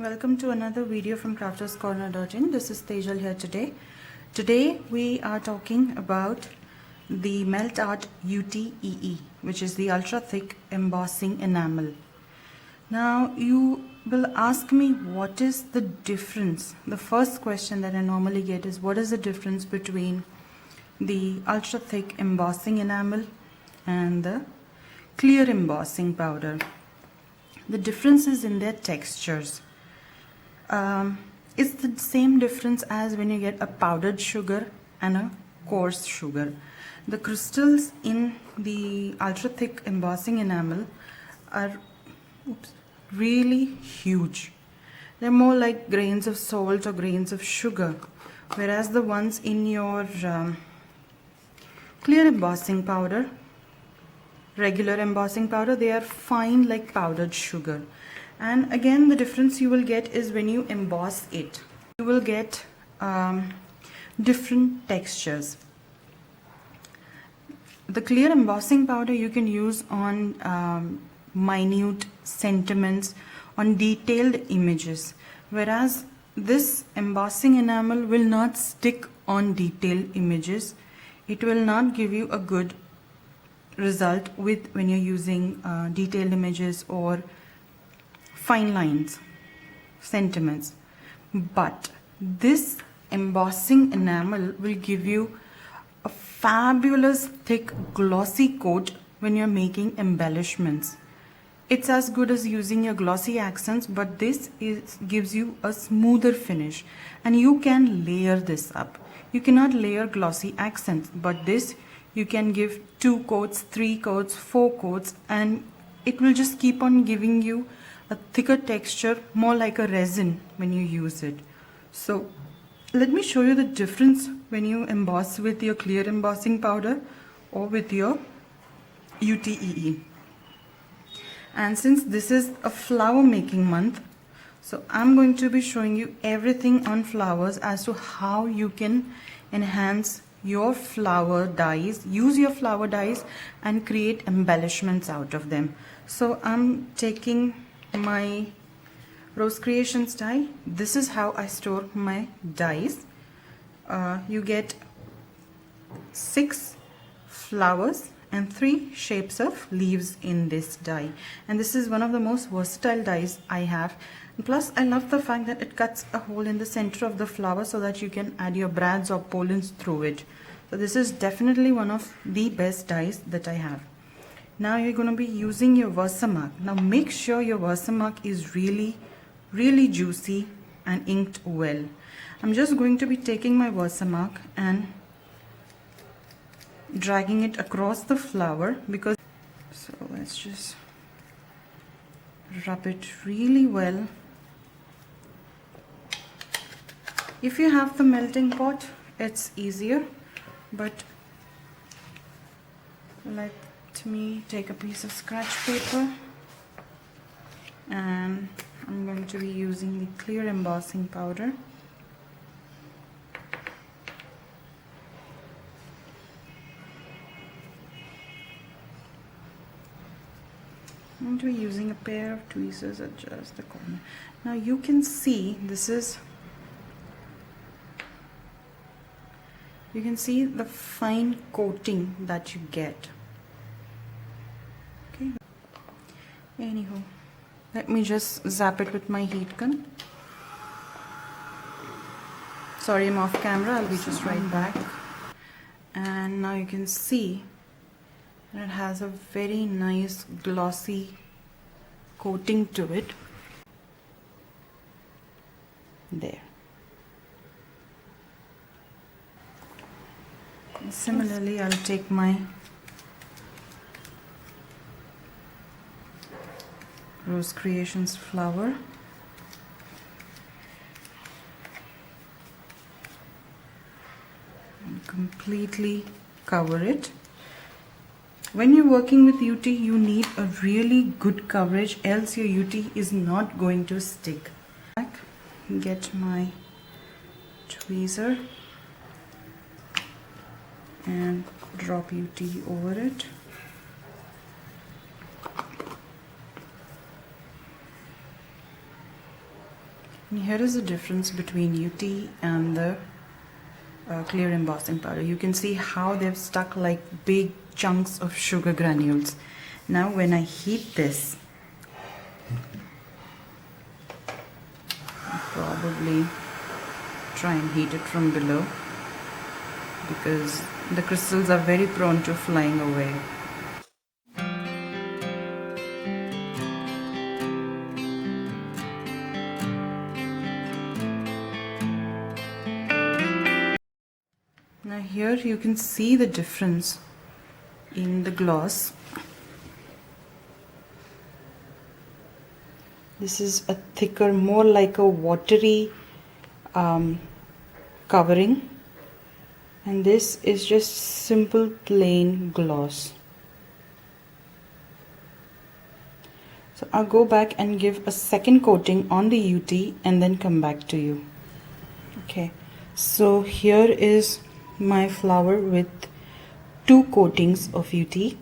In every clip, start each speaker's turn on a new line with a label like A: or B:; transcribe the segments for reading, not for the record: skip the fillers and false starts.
A: welcome to another video from crafterscorner.in. This is Tejal here today. Today we are talking about the Melt Art Utee, which is the ultra thick embossing enamel. Now you will ask me, what is the difference? The first question that I normally get is, what is the difference between the ultra thick embossing enamel and the clear embossing powder? The difference is in their textures. It's the same difference as when you get a powdered sugar and a coarse sugar. The crystals in the ultra thick embossing enamel are really huge. They're more like grains of salt or grains of sugar, whereas the ones in your clear embossing powder, regular embossing powder, they are fine like powdered sugar. And again, the difference you will get is when you emboss it, you will get different textures. The clear embossing powder you can use on minute sentiments, on detailed images, whereas this embossing enamel will not stick on detailed images. It will not give you a good result with when you're using detailed images or fine lines, sentiments. But this embossing enamel will give you a fabulous thick glossy coat when you're making embellishments. It's as good as using your glossy accents, but this gives you a smoother finish, and you can layer this up. You cannot layer glossy accents, but this you can give 2 coats, 3 coats, 4 coats, and it will just keep on giving you a thicker texture, more like a resin when you use it. So let me show you the difference when you emboss with your clear embossing powder or with your Utee. And since this is a flower making month, so I'm going to be showing you everything on flowers as to how you can enhance your flower dies, use your flower dies and create embellishments out of them. So I'm taking my Rose Creations die. This is how I store my dies. You get 6 flowers and 3 shapes of leaves in this die, and this is one of the most versatile dies I have. Plus I love the fact that it cuts a hole in the center of the flower so that you can add your brads or pollens through it. So this is definitely one of the best dies that I have. Now you're going to be using your Versamark. Now make sure your Versamark is really juicy and inked well. I'm just going to be taking my Versamark and dragging it across the flower, because so let's just rub it really well. If you have the melting pot, it's easier, but let me take a piece of scratch paper, and I'm going to be using the clear embossing powder. I'm going to be using a pair of tweezers at just the corner. Now you can see this is, you can see the fine coating that you get. Okay. Anywho, let me just zap it with my heat gun. Sorry, I'm off camera. I'll be just right back. And now you can see that it has a very nice glossy coating to it. There. And similarly, I'll take my Rose Creations flower and completely cover it. When you're working with Utee, you need a really good coverage, else your Utee is not going to stick. Get my tweezer and drop Utee over it. Here is the difference between Utee and the clear embossing powder. You can see how they've stuck like big chunks of sugar granules. Now when I heat this, I'll probably try and heat it from below because the crystals are very prone to flying away. Now here you can see the difference in the gloss. This is a thicker, more like a watery covering, and this is just simple plain gloss. So I'll go back and give a second coating on the Utee and then come back to you. Okay, so here is my flower with 2 coatings of Utee,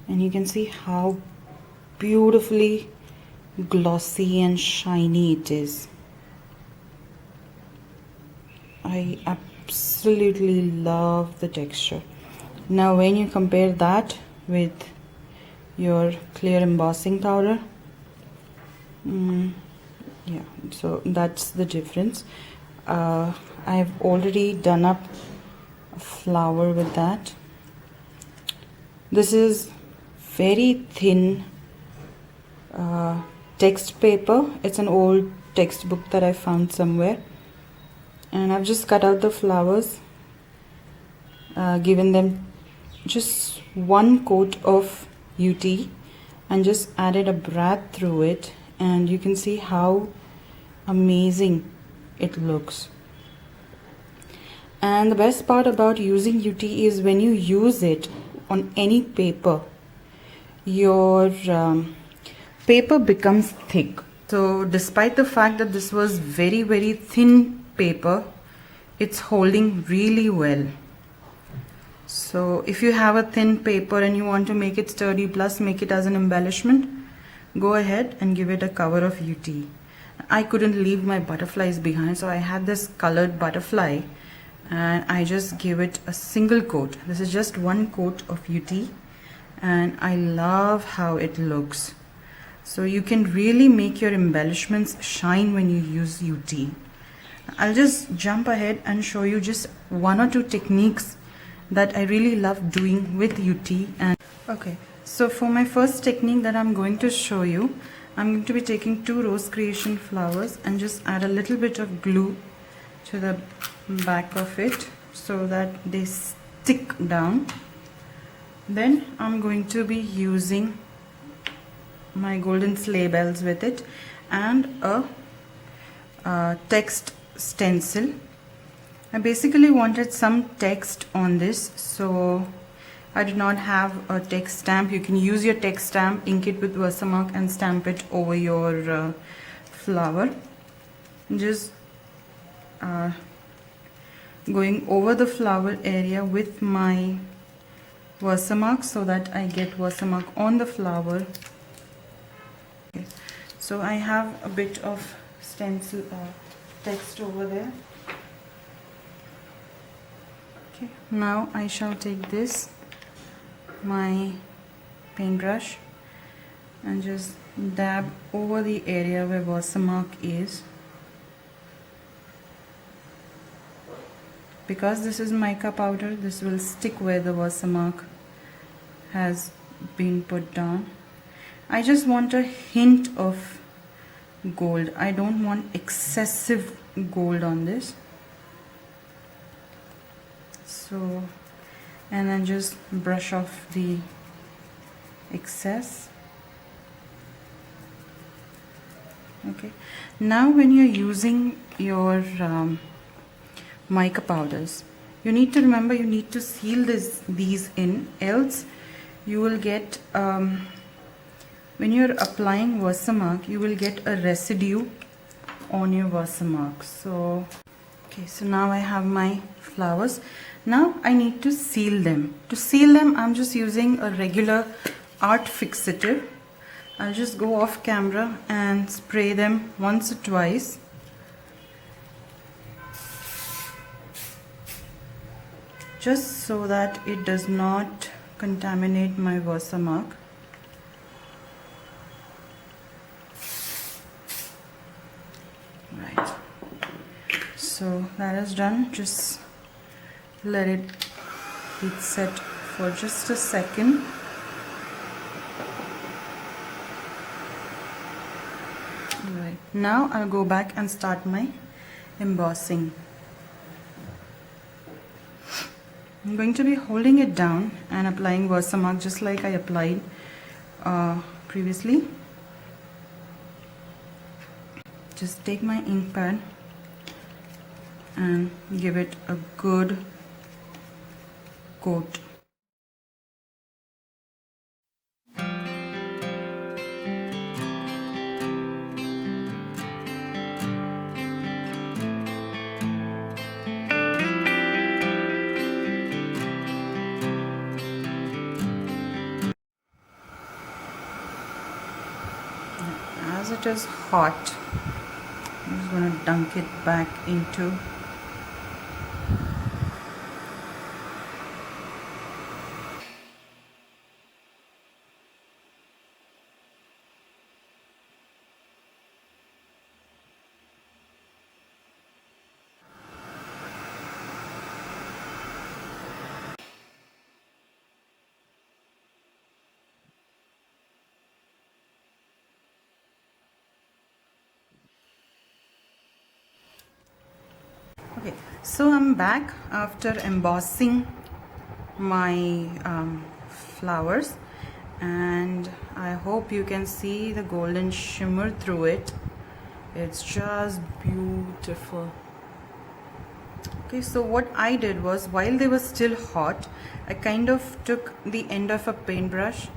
A: and you can see how beautifully glossy and shiny it is. I absolutely love the texture. Now when you compare that with your clear embossing powder, yeah, so that's the difference. I've already done up a flower with that. This is very thin text paper. It's an old textbook that I found somewhere, and I've just cut out the flowers, given them just 1 coat of Utee and just added a braid through it, and you can see how amazing it looks. And the best part about using Utee is when you use it on any paper, your paper becomes thick. So despite the fact that this was very thin paper, it's holding really well. So if you have a thin paper and you want to make it sturdy plus make it as an embellishment, go ahead and give it a cover of Utee. I couldn't leave my butterflies behind, so I had this colored butterfly and I just gave it a single coat. This is just 1 coat of Utee, and I love how it looks. So you can really make your embellishments shine when you use Utee. I'll just jump ahead and show you just 1 or 2 techniques that I really love doing with Utee. And okay, so for my first technique that I'm going to show you, I'm going to be taking 2 Rose Creation flowers and just add a little bit of glue to the back of it so that they stick down. Then I'm going to be using my golden sleigh bells with it and a text stencil. I basically wanted some text on this, so I did not have a text stamp. You can use your text stamp, ink it with Versamark and stamp it over your flower. Just going over the flower area with my Versamark so that I get Versamark on the flower. Okay. So I have a bit of stencil text over there. Okay. Now I shall take this, my paintbrush, and just dab over the area where Versamark is. Because this is mica powder, this will stick where the Versamark has been put down. I just want a hint of gold. I don't want excessive gold on this. So, and then just brush off the excess. Okay. Now when you're using your mica powders, you need to remember you need to seal these in, else you will get when you're applying Versamark, you will get a residue on your Versamark. So okay, so now I have my flowers. Now I need to seal them. To seal them, I'm just using a regular art fixative. I'll just go off camera and spray them once or twice just so that it does not contaminate my Versamark. Right, so that is done. Just let it heat set for just a second. Right, now I'll go back and start my embossing. I'm going to be holding it down and applying Versamark just like I applied previously. Just take my ink pad and give it a good coat. As it is hot, I'm just going to dunk it back into Okay, so I'm back after embossing my flowers, and I hope you can see the golden shimmer through it. It's just beautiful. Okay, so what I did was, while they were still hot, I kind of took the end of a paintbrush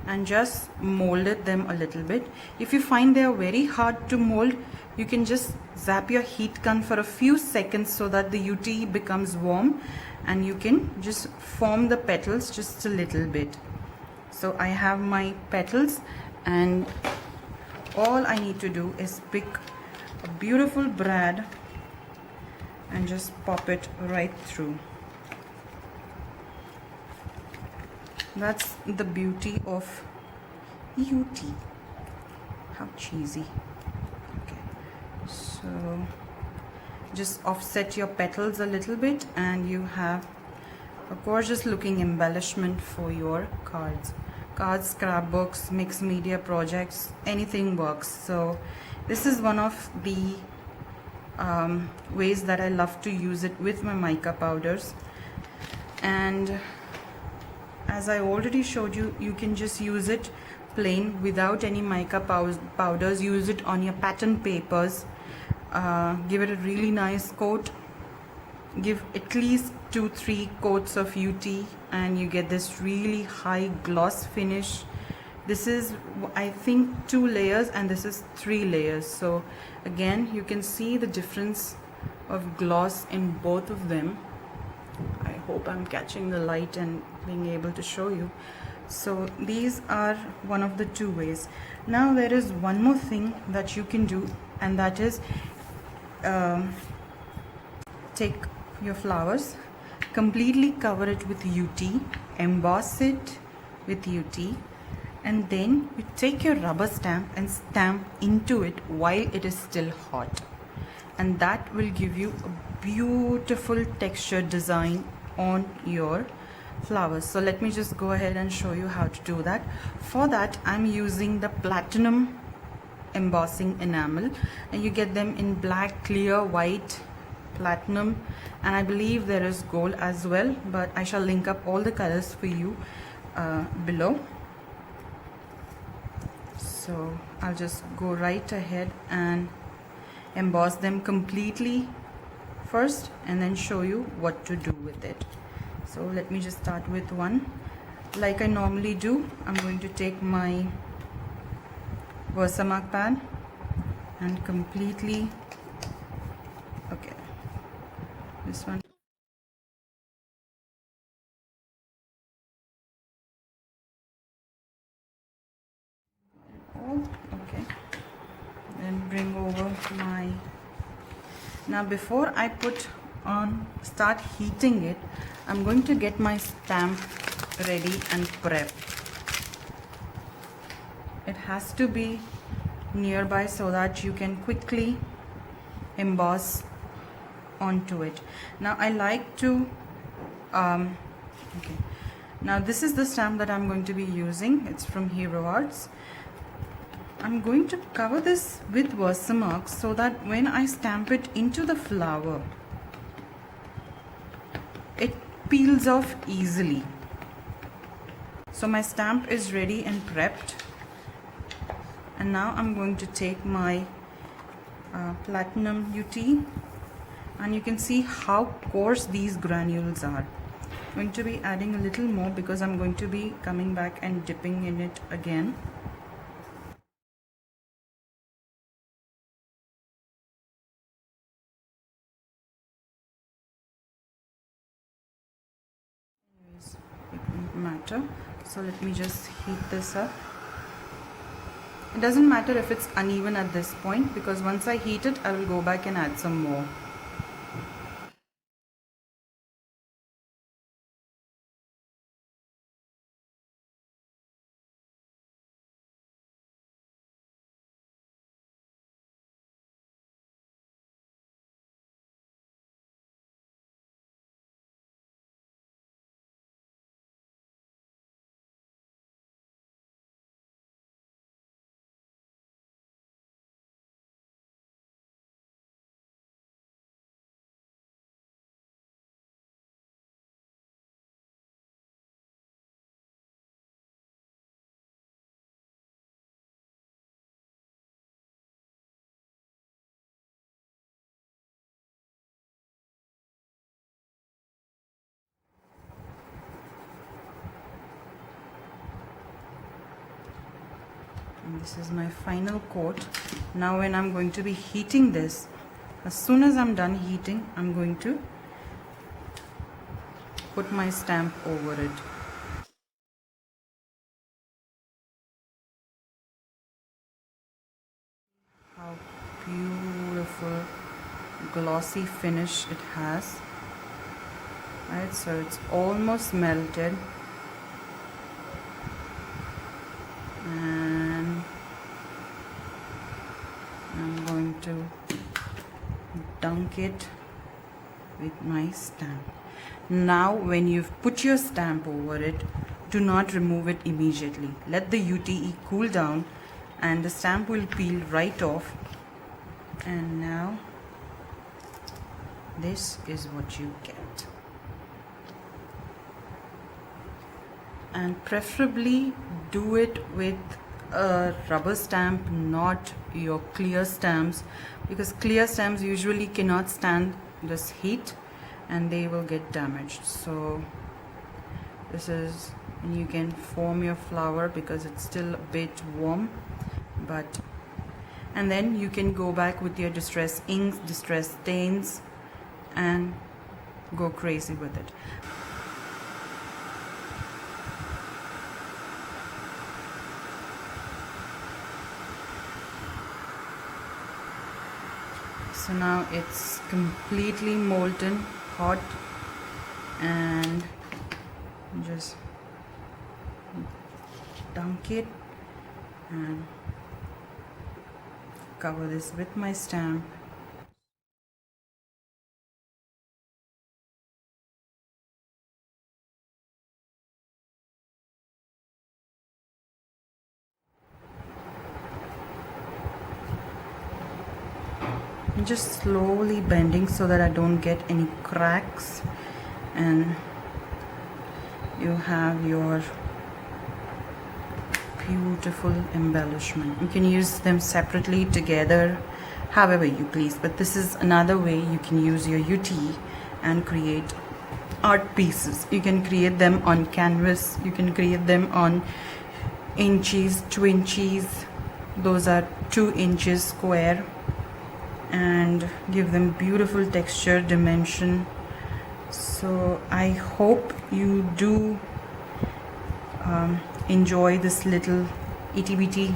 A: and just molded them a little bit. If you find they are very hard to mold, you can just zap your heat gun for a few seconds so that the Utee becomes warm, and you can just form the petals just a little bit. So I have my petals, and all I need to do is pick a beautiful brad and just pop it right through. That's the beauty of Utee. How cheesy. Okay, so just offset your petals a little bit and you have a gorgeous looking embellishment for your cards. Cards, scrapbooks, mixed media projects, anything works. So this is one of the ways that I love to use it with my mica powders. And as I already showed you, you can just use it plain without any mica powders. Use it on your pattern papers. Give it a really nice coat. Give at least 2-3 coats of Utee and you get this really high gloss finish. This is, I think, 2 layers and this is 3 layers. So again, you can see the difference of gloss in both of them. I hope I'm catching the light and being able to show you. So these are one of the 2 ways. Now there is one more thing that you can do, and that is take your flowers, completely cover it with Utee, emboss it with Utee, and then you take your rubber stamp and stamp into it while it is still hot, and that will give you a beautiful texture design on your flowers. So let me just go ahead and show you how to do that. For that, I'm using the platinum embossing enamel, and you get them in black, clear, white, platinum, and I believe there is gold as well, but I shall link up all the colors for you below. So I'll just go right ahead and emboss them completely first and then show you what to do with it. So let me just start with one. Like I normally do, I'm going to take my Versamark pad and completely, okay, this one. Oh, okay. Then bring over my, now before I put start heating it, I'm going to get my stamp ready and prepped. It has to be nearby so that you can quickly emboss onto it. Now I like to okay, now this is the stamp that I'm going to be using. It's from Hero Arts. I'm going to cover this with Versamark so that when I stamp it into the flower, it peels off easily. So my stamp is ready and prepped, and now I'm going to take my platinum Utee, and you can see how coarse these granules are. I'm going to be adding a little more because I'm going to be coming back and dipping in it again. Anyways, it won't matter. So let me just heat this up. It doesn't matter if it's uneven at this point, because once I heat it, I will go back and add some more. And this is my final coat. Now when I'm going to be heating this, as soon as I'm done heating, I'm going to put my stamp over it. How beautiful glossy finish it has. Right, so it's almost melted, and I'm going to dunk it with my stamp. Now when you've put your stamp over it, do not remove it immediately. Let the Utee cool down and the stamp will peel right off. And now this is what you get. And preferably do it with a rubber stamp, not your clear stamps, because clear stamps usually cannot stand this heat and they will get damaged. So this is when you can form your flower because it's still a bit warm, and then you can go back with your distress inks, distress stains, and go crazy with it. So now it's completely molten hot, and just dunk it and cover this with my stamp. I'm just slowly bending so that I don't get any cracks, and you have your beautiful embellishment. You can use them separately, together, however you please, but this is another way you can use your Utee and create art pieces. You can create them on canvas, you can create them on inches, 2 inches, those are 2 inches square, and give them beautiful texture, dimension. So I hope you do enjoy this little itty bitty,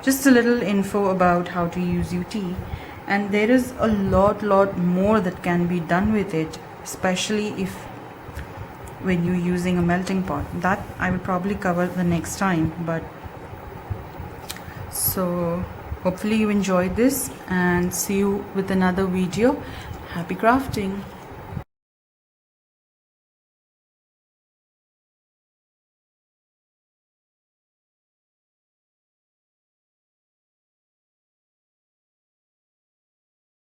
A: just a little info about how to use Utee. and there is a lot more that can be done with it, especially if when you're using a melting pot. That I will probably cover the next time. But so hopefully you enjoyed this, and see you with another video. Happy crafting.